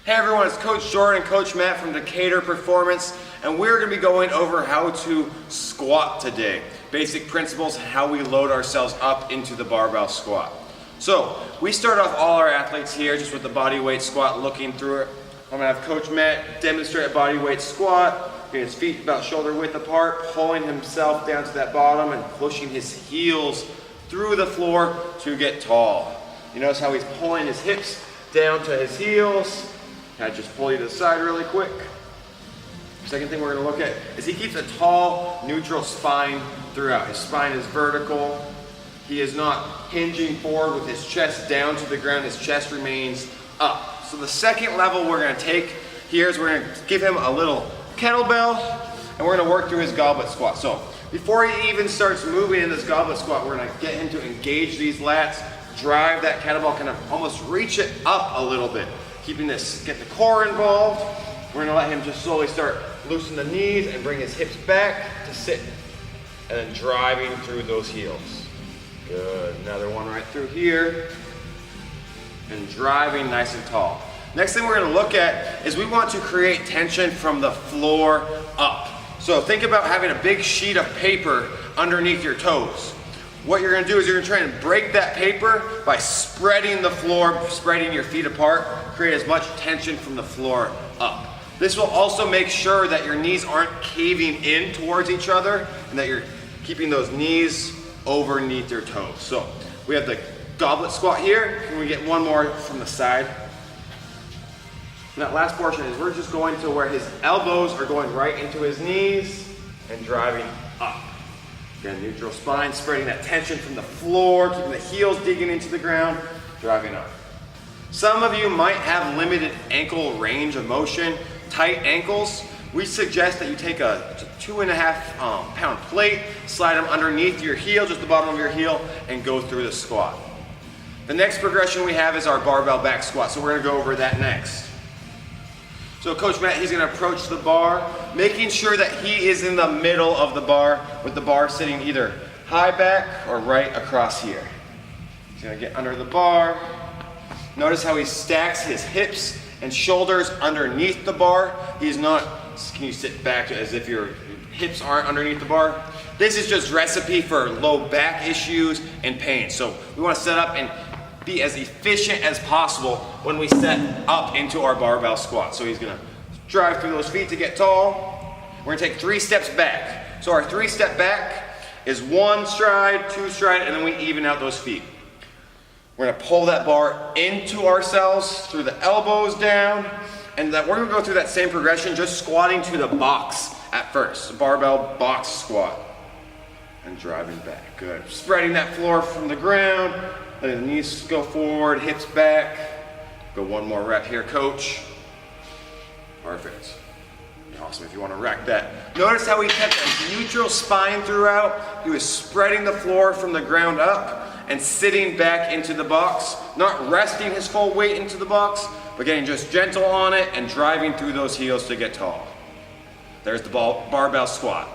Hey everyone, it's Coach Jordan and Coach Matt from Decatur Performance, and we're going to be going over how to squat today. Basic principles, how we load ourselves up into the barbell squat. So, we start off all our athletes here just with the body weight squat, looking through it. I'm going to have Coach Matt demonstrate a body weight squat, getting his feet about shoulder width apart, pulling himself down to that bottom and pushing his heels through the floor to get tall. You notice how he's pulling his hips down to his heels. I just pull you to the side really quick. Second thing we're going to look at is he keeps a tall, neutral spine throughout. His spine is vertical. He is not hinging forward with his chest down to the ground. His chest remains up. So the second level we're going to take here is we're going to give him a little kettlebell, and we're going to work through his goblet squat. So before he even starts moving in this goblet squat, we're going to get him to engage these lats, drive that kettlebell, kind of almost reach it up a little bit. Keeping this, get the core involved. We're gonna let him just slowly start loosen the knees and bring his hips back to sit. And then driving through those heels. Good, another one right through here. And driving nice and tall. Next thing we're gonna look at is we want to create tension from the floor up. So think about having a big sheet of paper underneath your toes. What you're gonna do is you're gonna try and break that paper by spreading the floor, spreading your feet apart, create as much tension from the floor up. This will also make sure that your knees aren't caving in towards each other and that you're keeping those knees underneath your toes. So we have the goblet squat here. Can we get one more from the side? And that last portion is we're just going to where his elbows are going right into his knees and driving up. Again, neutral spine, spreading that tension from the floor, keeping the heels digging into the ground, driving up. Some of you might have limited ankle range of motion, tight ankles. We suggest that you take a 2.5 pound plate, slide them underneath your heel, just the bottom of your heel, and go through the squat. The next progression we have is our barbell back squat, so we're gonna go over that next. So Coach Matt, he's gonna approach the bar, making sure that he is in the middle of the bar, with the bar sitting either high back or right across here. He's gonna get under the bar. Notice how he stacks his hips and shoulders underneath the bar. He's not, can you sit back as if your hips aren't underneath the bar? This is just recipe for low back issues and pain. So we wanna set up and be as efficient as possible when we set up into our barbell squat. So he's gonna drive through those feet to get tall. We're gonna take 3 steps back. So our 3-step back is 1 stride, 2 stride, and then we even out those feet. We're gonna pull that bar into ourselves through the elbows down, and that we're gonna go through that same progression, just squatting to the box at first, the barbell box squat, and driving back. Good. Spreading that floor from the ground. Letting the knees go forward, hips back. Go one more rep here, coach. Perfect. Awesome, if you want to rack that. Notice how he kept a neutral spine throughout. He was spreading the floor from the ground up and sitting back into the box. Not resting his full weight into the box, but getting just gentle on it and driving through those heels to get tall. There's the barbell squat.